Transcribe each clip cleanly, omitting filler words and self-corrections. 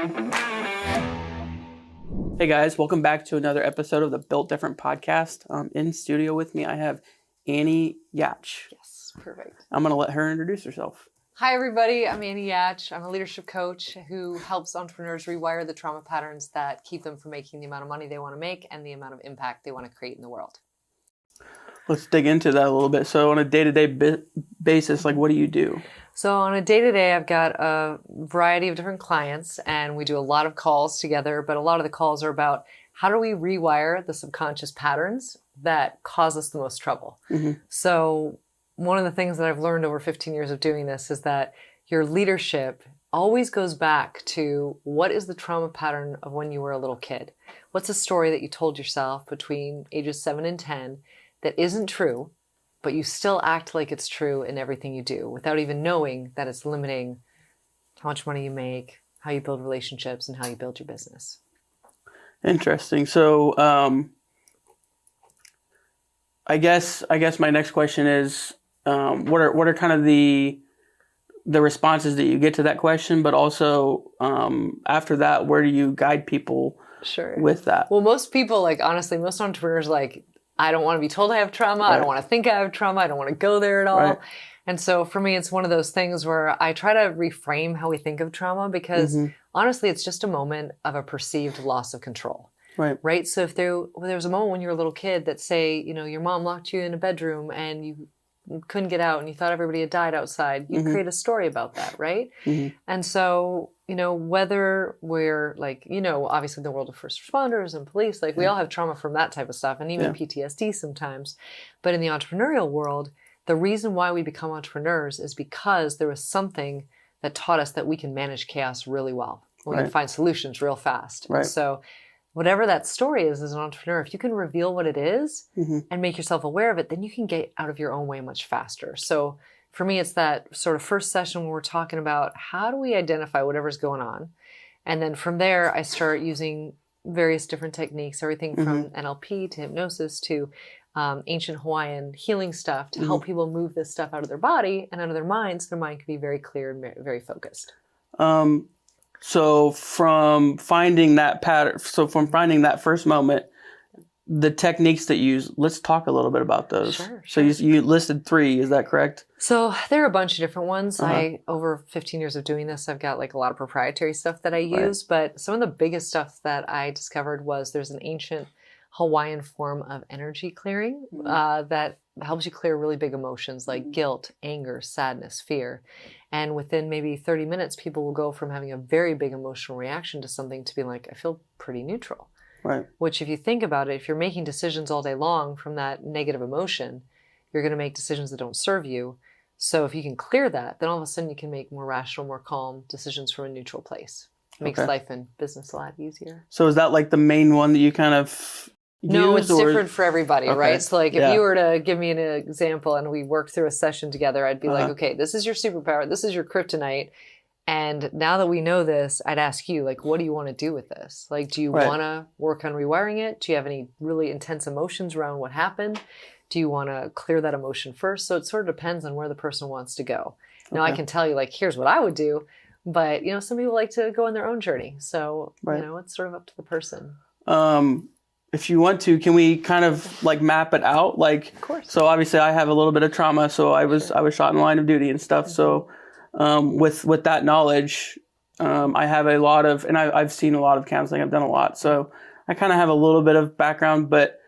Hey guys, welcome back to another episode of the Built Different podcast. In studio with me, I have Annie Yatch. Yes, perfect. I'm going to let her introduce herself. Hi, everybody. I'm Annie Yatch. I'm a leadership coach who helps entrepreneurs rewire the trauma patterns that keep them from making the amount of money they want to make and the amount of impact they want to create in the world. Let's dig into that a little bit. So on a day-to-day basis, like what do you do? So on a day-to-day, I've got a variety of different clients and we do a lot of calls together, but a lot of the calls are about how do we rewire the subconscious patterns that cause us the most trouble. Mm-hmm. So one of the things that I've learned over 15 years of doing this is that your leadership always goes back to what is the trauma pattern of when you were a little kid? What's a story that you told yourself between ages 7 and 10 that isn't true, but you still act like it's true in everything you do without even knowing that it's limiting how much money you make, how you build relationships, and how you build your business. Interesting. So I guess my next question is, what are kind of the responses that you get to that question, but also after that, where do you guide people with that? Well, most people, honestly, most entrepreneurs, I don't want to be told I have trauma. Right. I don't want to think I have trauma. I don't want to go there at all. Right. And so for me, it's one of those things where I try to reframe how we think of trauma because honestly, it's just a moment of a perceived loss of control. Right. So if there was a moment when you were a little kid that say, your mom locked you in a bedroom and you couldn't get out and you thought everybody had died outside, you'd create a story about that. Right. And so, whether we're obviously in the world of first responders and police, we all have trauma from that type of stuff and even PTSD sometimes. But in the entrepreneurial world, the reason why we become entrepreneurs is because there was something that taught us that we can manage chaos really well. We can find solutions real fast. Right. So whatever that story is as an entrepreneur, if you can reveal what it is and make yourself aware of it, then you can get out of your own way much faster. So for me, it's that sort of first session when we're talking about how do we identify whatever's going on. And then from there, I start using various different techniques, everything from NLP to hypnosis to ancient Hawaiian healing stuff to help people move this stuff out of their body and out of their minds. Their mind can be very clear and very focused. So from finding that pattern, from finding that first moment, the techniques that you use, let's talk a little bit about those. Sure. So you listed 3, is that correct? So there are a bunch of different ones. Over 15 years of doing this, I've got a lot of proprietary stuff that I use, but some of the biggest stuff that I discovered was there's an ancient Hawaiian form of energy clearing that helps you clear really big emotions like guilt, anger, sadness, fear. And within maybe 30 minutes, people will go from having a very big emotional reaction to something to being I feel pretty neutral. Right. Which if you think about it, if you're making decisions all day long from that negative emotion, you're going to make decisions that don't serve you. So if you can clear that, then all of a sudden you can make more rational, more calm decisions from a neutral place. It makes life and business a lot easier. So is that the main one that you kind of No, it's different for everybody, right? So if you were to give me an example and we worked through a session together, I'd be okay, this is your superpower. This is your kryptonite. And now that we know this, I'd ask you, what do you want to do with this? Do you want to work on rewiring it? Do you have any really intense emotions around what happened? Do you want to clear that emotion first? So it sort of depends on where the person wants to go. Now I can tell you, here's what I would do. But, some people like to go on their own journey. So, it's sort of up to the person. If you want to, can we kind of map it out? Of course. So obviously I have a little bit of trauma. So I was shot in the line of duty and stuff. So with that knowledge, I have a lot of, and I've seen a lot of counseling. I've done a lot. So I kind of have a little bit of background, but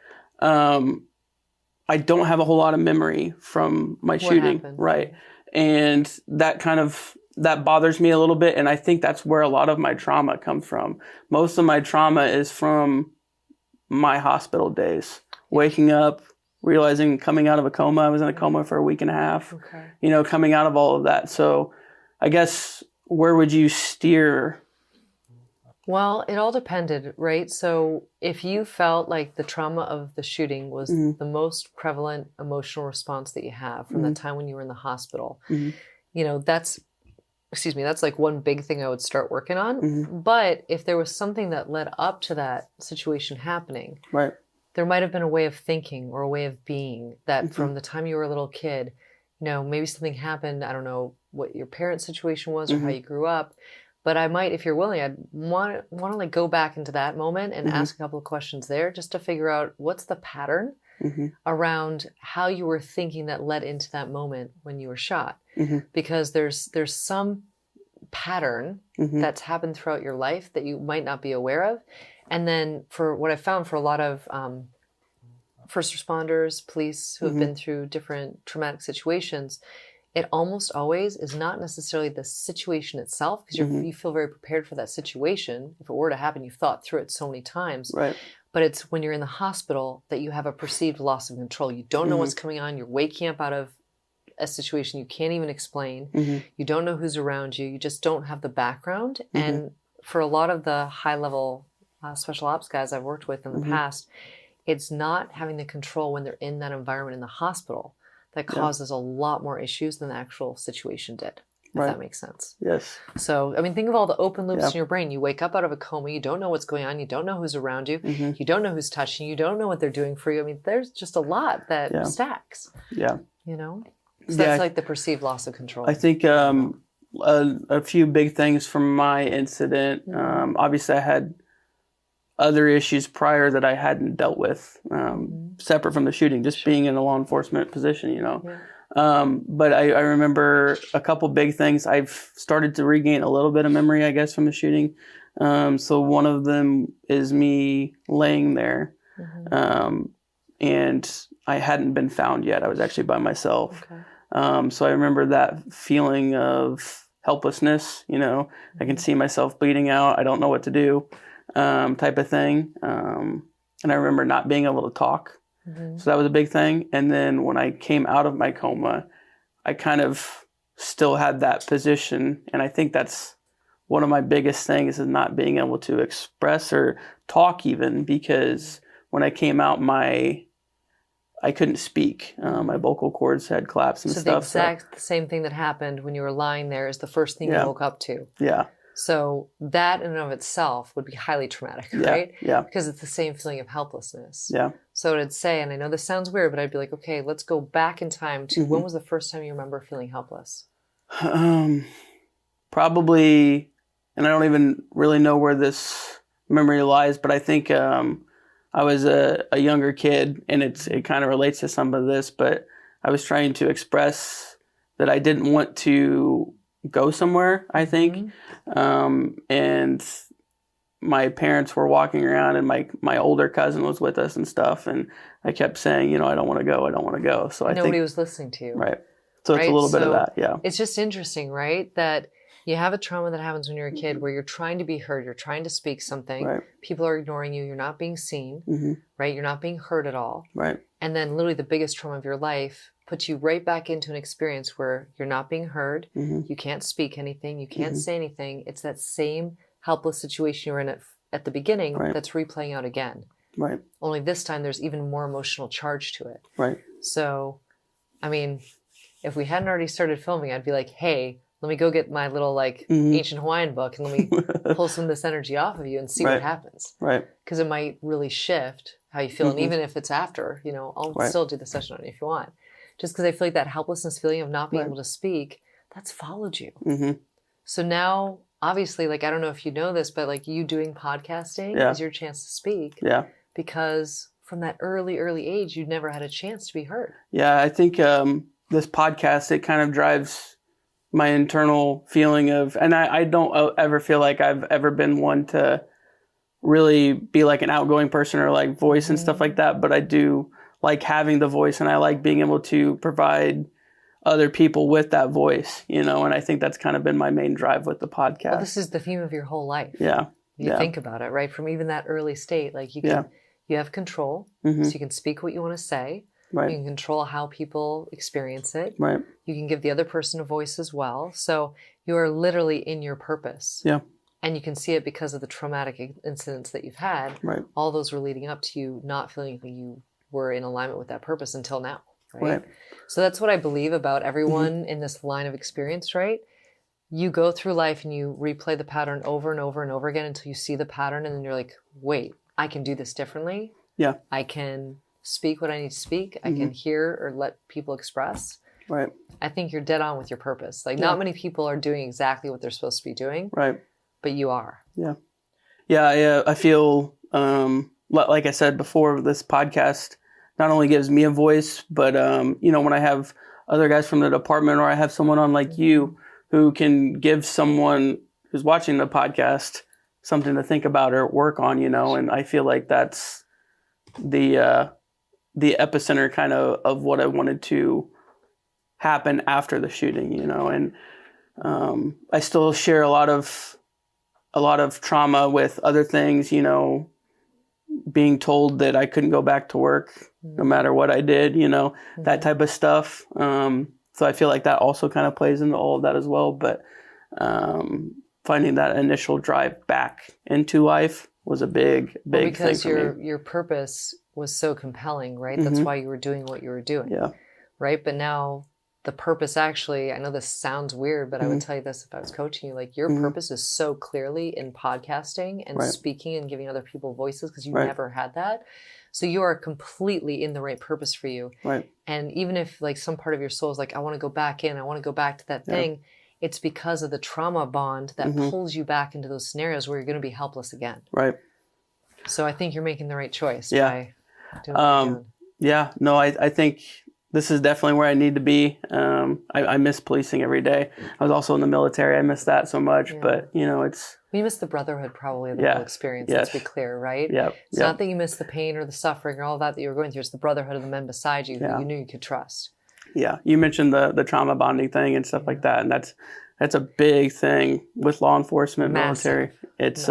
I don't have a whole lot of memory from my shooting. Happened? Right. And that bothers me a little bit. And I think that's where a lot of my trauma comes from. Most of my trauma is from my hospital days, waking up, realizing coming out of a coma. I was in a coma for a week and a half, coming out of all of that. So I guess where would you steer? Well, it all depended, right? So if you felt like the trauma of the shooting was the most prevalent emotional response that you have from that time when you were in the hospital, that's one big thing I would start working on. But if there was something that led up to that situation happening, there might have been a way of thinking or a way of being that from the time you were a little kid, maybe something happened. I don't know what your parents' situation was or how you grew up, But I might, if you're willing, I'd want to like go back into that moment and ask a couple of questions there just to figure out what's the pattern around how you were thinking that led into that moment when you were shot. Because there's some pattern that's happened throughout your life that you might not be aware of. And then for what I found for a lot of first responders, police who have been through different traumatic situations, it almost always is not necessarily the situation itself, because you feel very prepared for that situation. If it were to happen, you've thought through it so many times. Right. But it's when you're in the hospital that you have a perceived loss of control. You don't know what's coming on. You're waking up out of a situation you can't even explain. You don't know who's around you. You just don't have the background. And for a lot of the high-level special ops guys I've worked with in the past, it's not having the control when they're in that environment in the hospital that causes a lot more issues than the actual situation did, if that makes sense. Yes. So, I mean, think of all the open loops in your brain. You wake up out of a coma, you don't know what's going on, you don't know who's around you, you don't know who's touching you, you don't know what they're doing for you. I mean, there's just a lot that stacks. Yeah. You know? So that's like the perceived loss of control. I think a few big things from my incident. Obviously, I had other issues prior that I hadn't dealt with, separate from the shooting, just being in a law enforcement position, you know. But I remember a couple big things. I've started to regain a little bit of memory, I guess, from the shooting. So one of them is me laying there, and I hadn't been found yet. I was actually by myself. So I remember that feeling of helplessness, you know. I can see myself bleeding out. I don't know what to do. Type of thing. And I remember not being able to talk. So that was a big thing. And then when I came out of my coma, I kind of still had that position. And I think that's one of my biggest things, is not being able to express or talk even, because when I came out, I couldn't speak. My vocal cords had collapsed and stuff. So the exact same thing that happened when you were lying there is the first thing you woke up to. Yeah. So that in and of itself would be highly traumatic, right? Yeah. Because it's the same feeling of helplessness. Yeah. So I'd say, and I know this sounds weird, but I'd be like, okay, let's go back in time to when was the first time you remember feeling helpless? Probably, and I don't even really know where this memory lies, but I think I was a younger kid, and it kind of relates to some of this, but I was trying to express that I didn't want to go somewhere, I think. And my parents were walking around, and my older cousin was with us and stuff. And I kept saying, you know, I don't want to go. I don't want to go. So nobody was listening to you. Right. So it's a little bit of that. Yeah. It's just interesting, right? That you have a trauma that happens when you're a kid where you're trying to be heard. You're trying to speak something. Right. People are ignoring you. You're not being seen, right? You're not being heard at all. Right. And then literally the biggest trauma of your life puts you right back into an experience where you're not being heard. You can't speak anything. You can't say anything. It's that same helpless situation you were in at the beginning that's replaying out again. Right. Only this time there's even more emotional charge to it. Right. So, I mean, if we hadn't already started filming, I'd be like, hey, let me go get my little ancient Hawaiian book and let me pull some of this energy off of you and see what happens. Right. Because it might really shift how you feel. And even if it's after, you know, I'll still do the session on you if you want. Just because I feel like that helplessness feeling of not being able to speak, that's followed you. So now, obviously, I don't know if you know this, but you doing podcasting is your chance to speak. Yeah. Because from that early age, you never had a chance to be heard. Yeah, I think this podcast, it kind of drives my internal feeling of, and I don't ever feel like I've ever been one to really be like an outgoing person or voice and stuff like that, but I do like having the voice, and I like being able to provide other people with that voice, you know, and I think that's kind of been my main drive with the podcast. Well, this is the theme of your whole life. Yeah. You think about it, right? From even that early state, you have control, so you can speak what you want to say. Right. You can control how people experience it. Right. You can give the other person a voice as well. So you are literally in your purpose. Yeah. And you can see it because of the traumatic incidents that you've had. Right. All those were leading up to you not feeling like you were in alignment with that purpose until now. Right. So that's what I believe about everyone in this line of experience, right? You go through life and you replay the pattern over and over and over again until you see the pattern, and then you're like, wait, I can do this differently. Yeah. I can speak what I need to speak. I can hear or let people express. Right. I think you're dead on with your purpose. Not many people are doing exactly what they're supposed to be doing. Right. but you are. Yeah. Yeah. I feel, like I said before, this podcast not only gives me a voice, but, when I have other guys from the department, or I have someone on like you who can give someone who's watching the podcast something to think about or work on, and I feel like that's the epicenter kind of what I wanted to happen after the shooting, and I still share a lot of trauma with other things, being told that I couldn't go back to work no matter what I did, that type of stuff. So I feel like that also kind of plays into all of that as well. But finding that initial drive back into life was a big thing for me. Because your purpose was so compelling, right? That's why you were doing what you were doing. Yeah. Right? But now the purpose actually, I know this sounds weird, but I would tell you this if I was coaching you, like your purpose is so clearly in podcasting and speaking and giving other people voices, because you never had that. So you are completely in the right purpose for you. Right. And even if like some part of your soul is like, I want to go back in, I want to go back to that thing, it's because of the trauma bond that pulls you back into those scenarios where you're going to be helpless again. Right. So I think you're making the right choice Yeah. by doing what you're doing. Yeah. No, I think this is definitely where I need to be. I miss policing every day. I was also in the military. I miss that so much, but it's... You miss the brotherhood probably of the whole experience. Let's be clear, right? Yeah. It's not that you miss the pain or the suffering or all that you were going through. It's the brotherhood of the men beside you who you knew you could trust. Yeah. You mentioned the trauma bonding thing and stuff like that. And that's a big thing with law enforcement, military. It's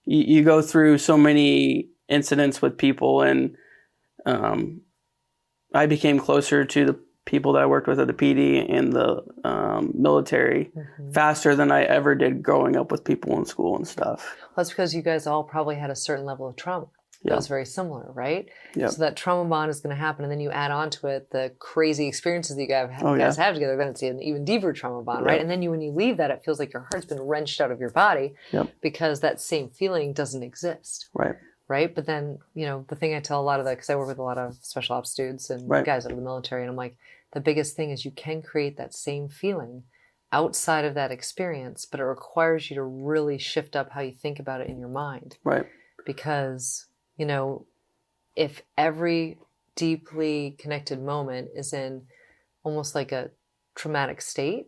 you go through so many incidents with people, and I became closer to the people that I worked with at the PD and the military faster than I ever did growing up with people in school and stuff. Well, that's because you guys all probably had a certain level of trauma. That was very similar, right? Yep. So that trauma bond is going to happen, and then you add on to it the crazy experiences that you guys have together. Then it's an even deeper trauma bond, right? And then when you leave that, it feels like your heart's been wrenched out of your body because that same feeling doesn't exist. Right? But then, the thing I tell a lot of because I work with a lot of special ops dudes and guys out of the military, and I'm like, the biggest thing is you can create that same feeling outside of that experience, but it requires you to really shift up how you think about it in your mind. Right. Because, if every deeply connected moment is in almost like a traumatic state,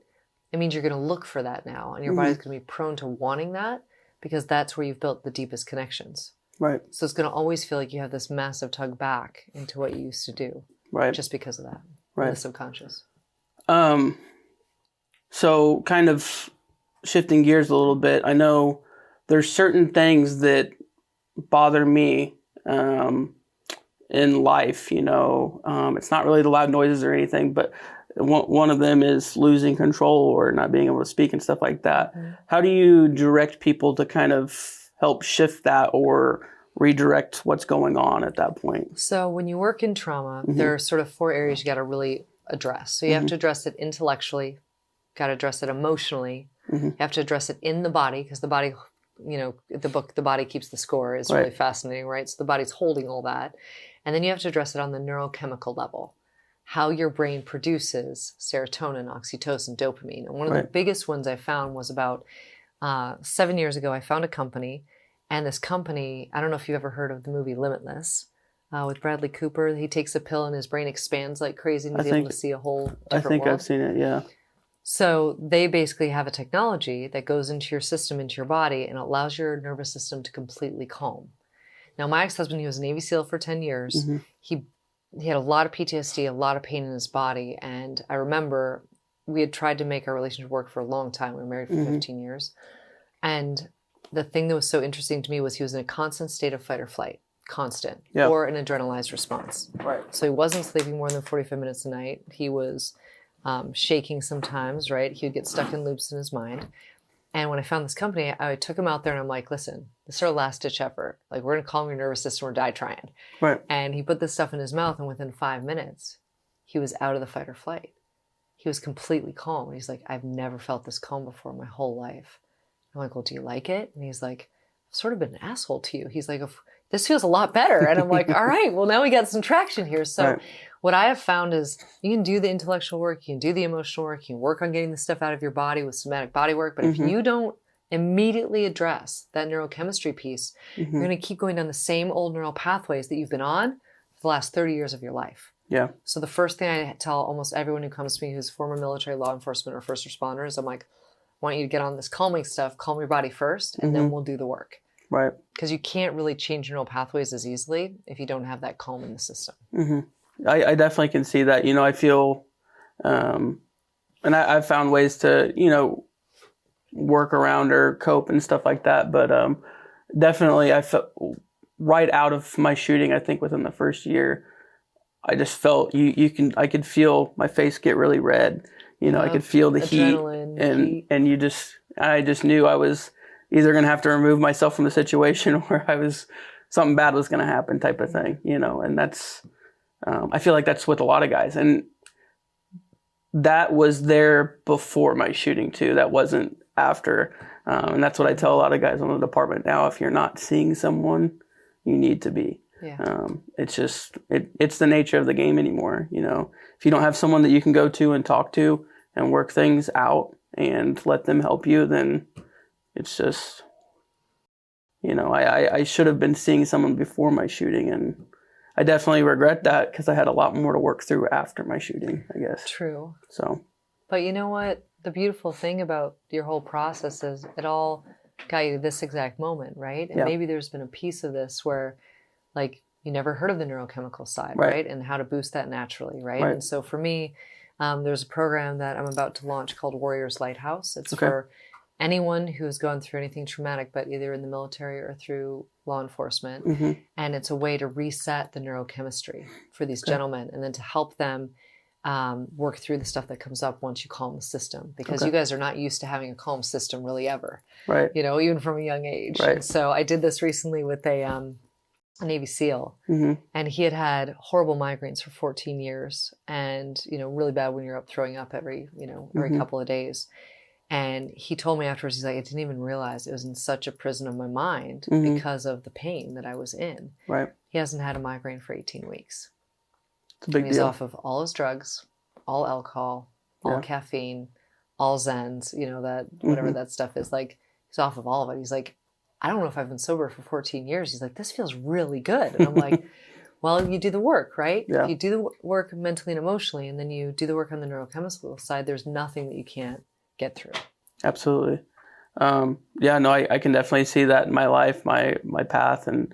it means you're going to look for that now, and your body's going to be prone to wanting that because that's where you've built the deepest connections. Right. So it's going to always feel like you have this massive tug back into what you used to do. Right. Just because of that. Right. In the subconscious. So kind of shifting gears a little bit, I know there's certain things that bother me in life, it's not really the loud noises or anything, but one of them is losing control or not being able to speak and stuff like that. How do you direct people to kind of help shift that or redirect what's going on at that point? So when you work in trauma, there are sort of 4 areas you got to really address. So you have to address it intellectually, got to address it emotionally, you have to address it in the body, because the body, the book, The Body Keeps the Score is really fascinating, right? So the body's holding all that. And then you have to address it on the neurochemical level, how your brain produces serotonin, oxytocin, dopamine. And one of the biggest ones I found was about 7 years ago. I found a company, and this company, I don't know if you've ever heard of the movie Limitless with Bradley Cooper. He takes a pill and his brain expands like crazy and he's able to see a whole different world. I've seen it, yeah. So they basically have a technology that goes into your system, into your body, and allows your nervous system to completely calm. Now, my ex-husband, he was a Navy SEAL for 10 years. He had a lot of PTSD, a lot of pain in his body. And I remember we had tried to make our relationship work for a long time. We were married for 15 years. And the thing that was so interesting to me was he was in a constant state of fight or flight, constant, or an adrenalized response. Right. So he wasn't sleeping more than 45 minutes a night. He was shaking sometimes, right? He would get stuck in loops in his mind. And when I found this company, I took him out there and I'm like, listen, this is our last ditch effort. Like, we're going to calm your nervous system or die trying. Right. And he put this stuff in his mouth, and within 5 minutes, he was out of the fight or flight. He was completely calm. And he's like, I've never felt this calm before in my whole life. I'm like, well, do you like it? And he's like, I've sort of been an asshole to you. He's like, this feels a lot better. And I'm like, all right, well, now we got some traction here. So what I have found is you can do the intellectual work, you can do the emotional work, you can work on getting the stuff out of your body with somatic body work. But if you don't immediately address that neurochemistry piece, you're going to keep going down the same old neural pathways that you've been on for the last 30 years of your life. Yeah. So the first thing I tell almost everyone who comes to me who's former military, law enforcement, or first responders, I'm like, I want you to get on this calming stuff, calm your body first, and then we'll do the work. Right. Because you can't really change neural pathways as easily if you don't have that calm in the system. I definitely can see that. You know, I feel, and I've found ways to, you know, work around or cope and stuff like that. But definitely I felt right out of my shooting, I think within the first year, I just felt I could feel my face get really red. You know, I could feel the heat, and I just knew I was either going to have to remove myself from the situation or something bad was going to happen type of thing, you know, and that's, I feel like that's with a lot of guys. And that was there before my shooting too. That wasn't after. And that's what I tell a lot of guys on the department now. If you're not seeing someone, you need to be. Yeah. It's just, it's the nature of the game anymore. You know, if you don't have someone that you can go to and talk to and work things out and let them help you, then it's just, you know, I should have been seeing someone before my shooting, and I definitely regret that because I had a lot more to work through after my shooting, I guess. True. So. But you know what? The beautiful thing about your whole process is it all got you to this exact moment, right? And maybe there's been a piece of this where, like, you never heard of the neurochemical side, right? And how to boost that naturally, right? And so for me, there's a program that I'm about to launch called Warriors Lighthouse. It's for anyone who has gone through anything traumatic, but either in the military or through law enforcement. And it's a way to reset the neurochemistry for these gentlemen, and then to help them work through the stuff that comes up once you calm the system, because you guys are not used to having a calm system really ever, you know, even from a young age. So I did this recently with a Navy SEAL, and he had had horrible migraines for 14 years, and, you know, really bad when you're up throwing up every couple of days. And he told me afterwards, he's like, I didn't even realize it was in such a prison of my mind because of the pain that I was in. He hasn't had a migraine for 18 weeks. It's a big He's deal. off of all his drugs, all alcohol, all caffeine, all Zens, you know, that whatever that stuff is. Like, he's off of all of it. He's like, I don't know if I've been sober for 14 years. He's like, this feels really good. And I'm like, well, you do the work, right? If you do the work mentally and emotionally, and then you do the work on the neurochemical side, there's nothing that you can't get through. Absolutely. Yeah, no, I can definitely see that in my life, my path, and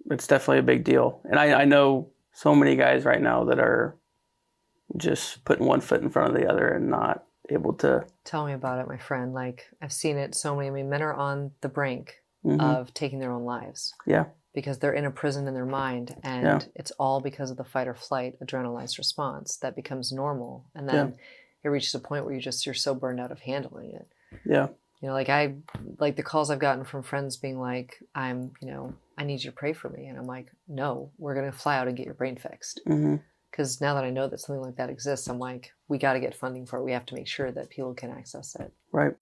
it's definitely a big deal. And I know so many guys right now that are just putting one foot in front of the other and not able to. Tell me about it, my friend. Like, I've seen it so many. I mean, men are on the brink of taking their own lives. Yeah. Because they're in a prison in their mind, and it's all because of the fight or flight adrenalized response that becomes normal. And then it reaches a point where you're so burned out of handling it. Yeah. You know, like the calls I've gotten from friends being like, I need you to pray for me. And I'm like, no, we're going to fly out and get your brain fixed. Because now that I know that something like that exists, I'm like, we got to get funding for it. We have to make sure that people can access it. Right.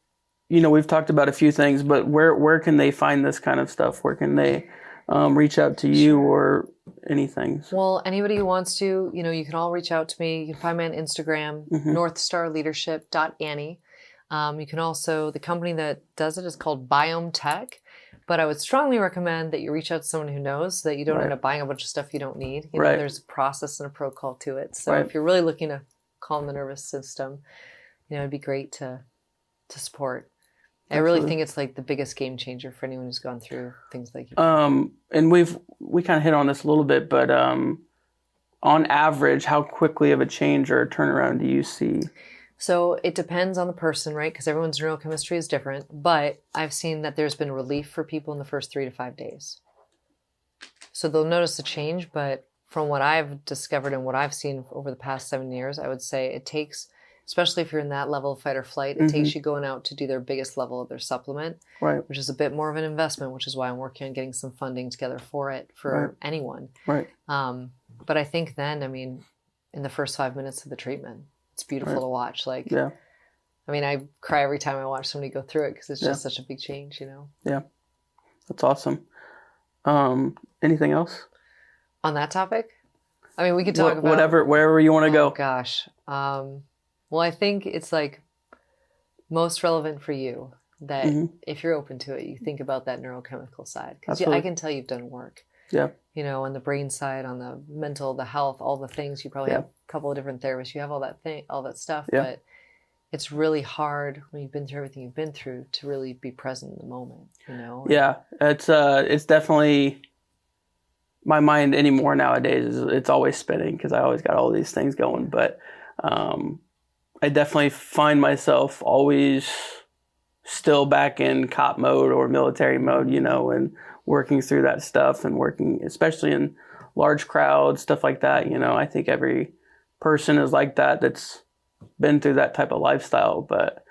You know, we've talked about a few things, but where can they find this kind of stuff? Where can they reach out to you or anything? Well, anybody who wants to, you know, you can all reach out to me. You can find me on Instagram, northstarleadership.annie. You can also, the company that does it is called Biome Tech. But I would strongly recommend that you reach out to someone who knows, so that you don't end up buying a bunch of stuff you don't need. You know, there's a process and a protocol to it. So if you're really looking to calm the nervous system, you know, it'd be great to support. Absolutely. I really think it's like the biggest game changer for anyone who's gone through things like and we kind of hit on this a little bit, but on average, how quickly of a change or a turnaround do you see? So it depends on the person, right? Because everyone's neurochemistry is different. But I've seen that there's been relief for people in the first 3 to 5 days. So they'll notice a change, but from what I've discovered and what I've seen over the past 7 years, I would say it takes, especially if you're in that level of fight or flight, it takes you going out to do their biggest level of their supplement, which is a bit more of an investment, which is why I'm working on getting some funding together for it for anyone. But I think then, I mean, in the first 5 minutes of the treatment, it's beautiful to watch. Like, I mean, I cry every time I watch somebody go through it because it's just such a big change, you know? Yeah. That's awesome. Anything else? On that topic? I mean, we could talk about... Wherever you want to go. Oh, gosh. Well, I think it's like most relevant for you. that if you're open to it, you think about that neurochemical side. Because I can tell you've done work. Yeah. You know, on the brain side, on the mental, the health, all the things. You probably have a couple of different therapists. You have all that stuff. Yeah. But it's really hard when you've been through everything you've been through to really be present in the moment, you know? Yeah. It's definitely, my mind anymore nowadays it's always spinning because I always got all these things going. But I definitely find myself always still back in cop mode or military mode, you know, and working through that stuff and working, especially in large crowds, stuff like that. You know, I think every person is like that that's been through that type of lifestyle, but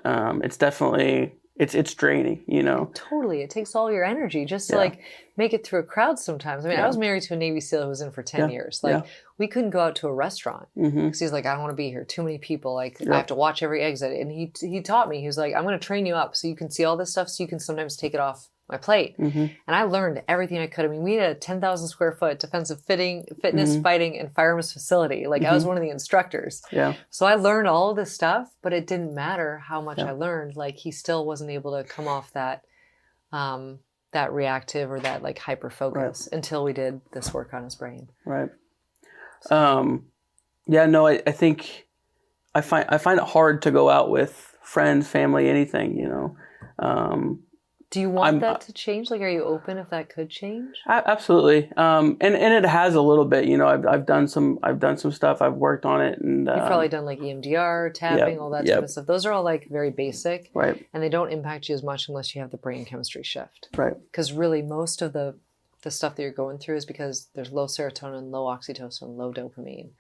it's definitely, it's draining, you know. Totally. It takes all your energy just to like make it through a crowd sometimes. I mean, I was married to a Navy SEAL who was in for 10 years. Like we couldn't go out to a restaurant because he's like, I don't want to be here. Too many people. Like I have to watch every exit. And he taught me, he was like, I'm going to train you up so you can see all this stuff so you can sometimes take it off my plate. And I learned everything I could. I mean, we had a 10,000 square foot defensive fitness, fighting, and firearms facility. Like I was one of the instructors. Yeah. So I learned all of this stuff, but it didn't matter how much I learned. Like he still wasn't able to come off that, that reactive or that like hyper focus until we did this work on his brain. Right. So. Yeah, no, I think I find it hard to go out with friends, family, anything, you know. Do you want that to change? Like, are you open if that could change? Absolutely. And it has a little bit, you know, I've done some stuff. I've worked on it, and you've probably done like EMDR, tapping, all that type of stuff. Those are all like very basic, right? And they don't impact you as much unless you have the brain chemistry shift, right? Because really, most of the stuff that you're going through is because there's low serotonin, low oxytocin, low dopamine.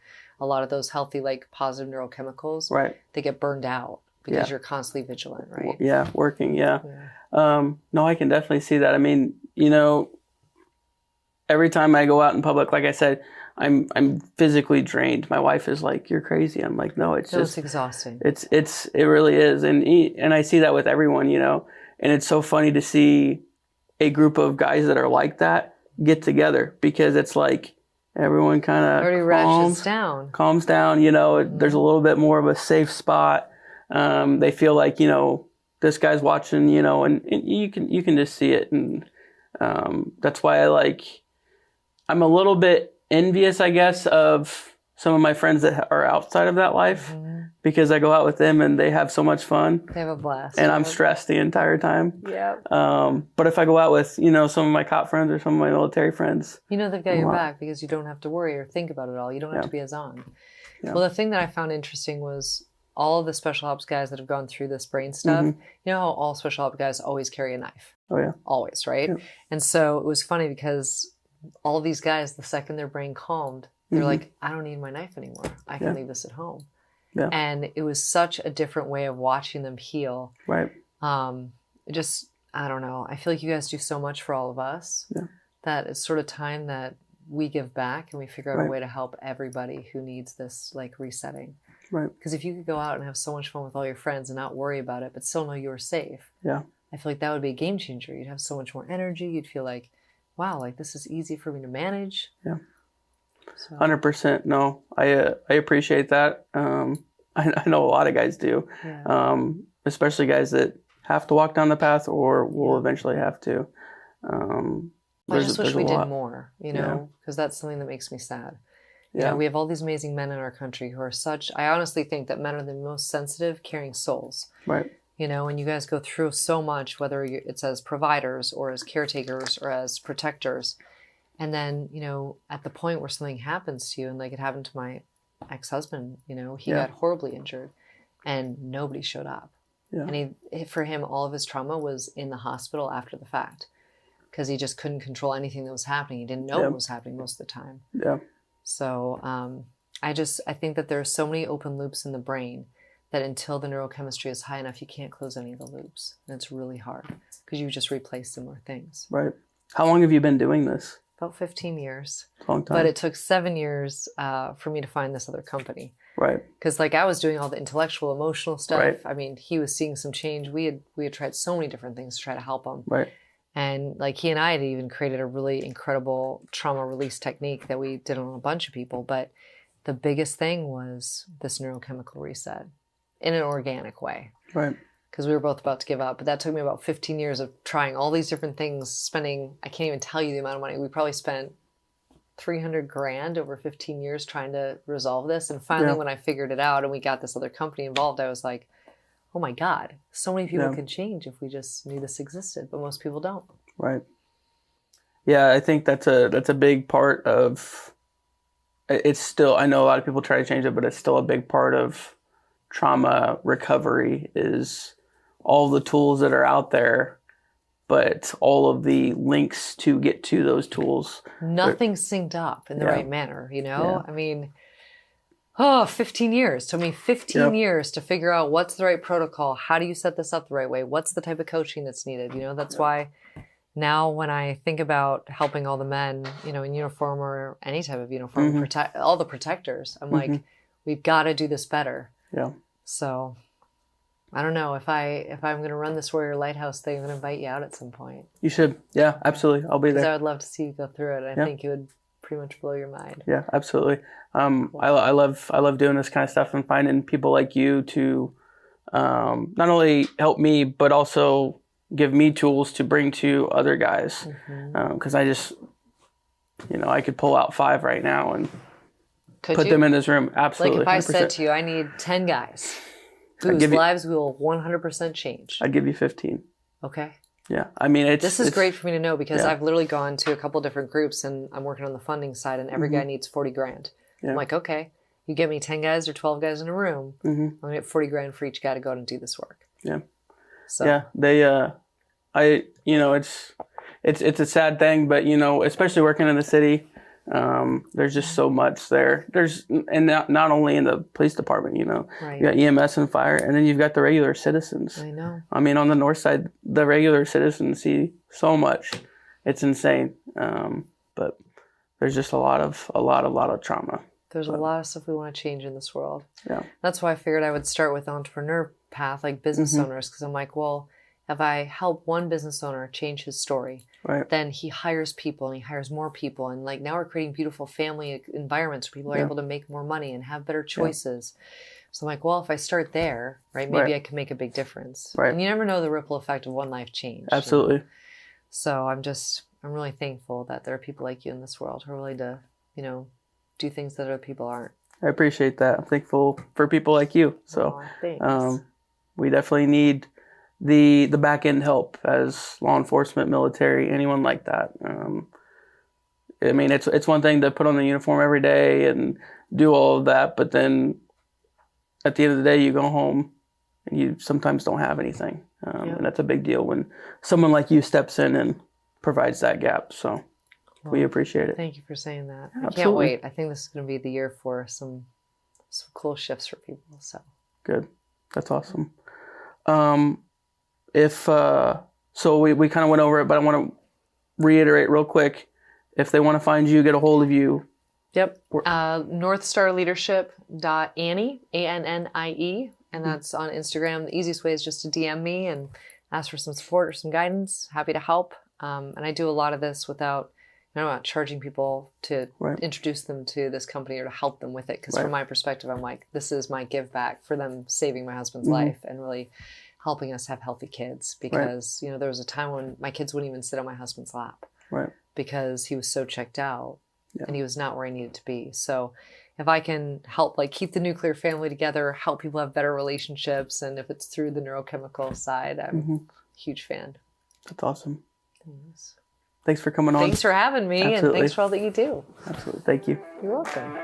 A lot of those healthy, like positive neurochemicals, right? They get burned out because you're constantly vigilant, right? Yeah, working, yeah. No, I can definitely see that. I mean, you know, every time I go out in public, like I said, I'm physically drained. My wife is like, "You're crazy." I'm like, "No, it's just exhausting." It really is, and I see that with everyone, you know. And it's so funny to see a group of guys that are like that get together because it's like everyone kind of calms down. You know, there's a little bit more of a safe spot. They feel like, you know, this guy's watching, you know, and you can just see it. And that's why I'm a little bit envious, I guess, of some of my friends that are outside of that life because I go out with them and they have so much fun. They have a blast. And I'm stressed the entire time. Yeah. But if I go out with, you know, some of my cop friends or some of my military friends. You know, they've got your back because you don't have to worry or think about it all. You don't have to be as on. Yeah. Well, the thing that I found interesting was all of the special ops guys that have gone through this brain stuff, you know how all special ops guys always carry a knife? Oh, yeah. Always, right? Yeah. And so it was funny because all these guys, the second their brain calmed, they're like, I don't need my knife anymore. I can leave this at home. Yeah. And it was such a different way of watching them heal. Right. Just, I don't know. I feel like you guys do so much for all of us that it's sort of time that we give back and we figure out a way to help everybody who needs this like resetting. Right. Because if you could go out and have so much fun with all your friends and not worry about it, but still know you're safe. Yeah. I feel like that would be a game changer. You'd have so much more energy. You'd feel like, wow, like this is easy for me to manage. Yeah. 100%. No, I appreciate that. I know a lot of guys do, especially guys that have to walk down the path or will eventually have to. I just wish we did more, you know, because that's something that makes me sad. You know, we have all these amazing men in our country who are I honestly think that men are the most sensitive, caring souls. Right. You know, and you guys go through so much, whether it's as providers or as caretakers or as protectors. And then, you know, at the point where something happens to you, and like it happened to my ex-husband, you know, he got horribly injured and nobody showed up. Yeah. And for him, all of his trauma was in the hospital after the fact because he just couldn't control anything that was happening. He didn't know what was happening most of the time. Yeah. So I think that there are so many open loops in the brain that until the neurochemistry is high enough, you can't close any of the loops. And it's really hard because you just replace them with things. Right. How long have you been doing this? About 15 years. Long time. But it took 7 years for me to find this other company. Right. Because like I was doing all the intellectual, emotional stuff. Right. I mean, he was seeing some change. We had tried so many different things to try to help him. Right. And like he and I had even created a really incredible trauma release technique that we did on a bunch of people. But the biggest thing was this neurochemical reset in an organic way. Right. because we were both about to give up. But that took me about 15 years of trying all these different things, spending, I can't even tell you the amount of money. We probably spent 300 grand over 15 years trying to resolve this. And finally, when I figured it out and we got this other company involved, I was like, oh my God, so many people can change if we just knew this existed, but most people don't. Right. Yeah, I think that's a big part of, it's still, I know a lot of people try to change it, but it's still a big part of trauma recovery is all the tools that are out there, but all of the links to get to those tools. Nothing's synced up in the right manner, you know? I mean, 15 years. It took me 15 years to figure out what's the right protocol. How do you set this up the right way? What's the type of coaching that's needed? You know, that's why now when I think about helping all the men, you know, in uniform or any type of uniform, all the protectors, I'm like, we've got to do this better. Yeah. So I don't know if I'm going to run this Warrior Lighthouse thing, I'm going to invite you out at some point. You should. Yeah, absolutely. I'll be there. Because I would love to see you go through it. I think it would pretty much blow your mind. Yeah, absolutely. I love doing this kind of stuff and finding people like you to not only help me, but also give me tools to bring to other guys. Because I just, you know, I could pull out 5 right now and put them in this room. Absolutely. Like if I said to you, I need 10 guys whose lives will 100% change. I'd give you 15. Okay. Yeah. I mean, this is great for me to know because I've literally gone to a couple different groups and I'm working on the funding side and every guy needs 40 grand. I'm like, okay, you give me 10 guys or 12 guys in a room. I'm going to get 40 grand for each guy to go out and do this work. Yeah. So. Yeah. They, you know, it's a sad thing, but you know, especially working in the city, there's just so much there. And not only in the police department, you know, you got EMS and fire, and then you've got the regular citizens. I know. I mean, on the north side, the regular citizens see so much. It's insane. But there's just a lot of trauma. There's a lot of stuff we want to change in this world. Yeah. That's why I figured I would start with the entrepreneur path, like business owners, because I'm like, well, if I help one business owner change his story, then he hires people and he hires more people. And like now we're creating beautiful family environments where people are able to make more money and have better choices. So I'm like, well, if I start there, maybe I can make a big difference. And you never know the ripple effect of one life change. Absolutely. You know? So I'm really thankful that there are people like you in this world who are willing to, you know, do things that other people aren't. I appreciate that. I'm thankful for people like you. So we definitely need the back end help as law enforcement, military, anyone like that. I mean, it's one thing to put on the uniform every day and do all of that, but then at the end of the day, you go home and you sometimes don't have anything, and that's a big deal when someone like you steps in and provides that gap. So we appreciate it. Thank you for saying that. Absolutely. I can't wait. I think this is going to be the year for some cool shifts for people. So good. That's awesome. So we kind of went over it, but I want to reiterate real quick. If they want to find you, get a hold of you. Yep. NorthstarLeadership.Annie, ANNIE, and that's on Instagram. The easiest way is just to DM me and ask for some support or some guidance. Happy to help. And I do a lot of this without, I'm not charging people to introduce them to this company or to help them with it. Because from my perspective, I'm like, this is my give back for them saving my husband's life and really helping us have healthy kids. Because, you know, there was a time when my kids wouldn't even sit on my husband's lap. Because he was so checked out and he was not where I needed to be. So if I can help like keep the nuclear family together, help people have better relationships, and if it's through the neurochemical side, I'm a huge fan. That's awesome. Thanks for coming on. Thanks for having me. And thanks for all that you do. Absolutely. Thank you. You're welcome.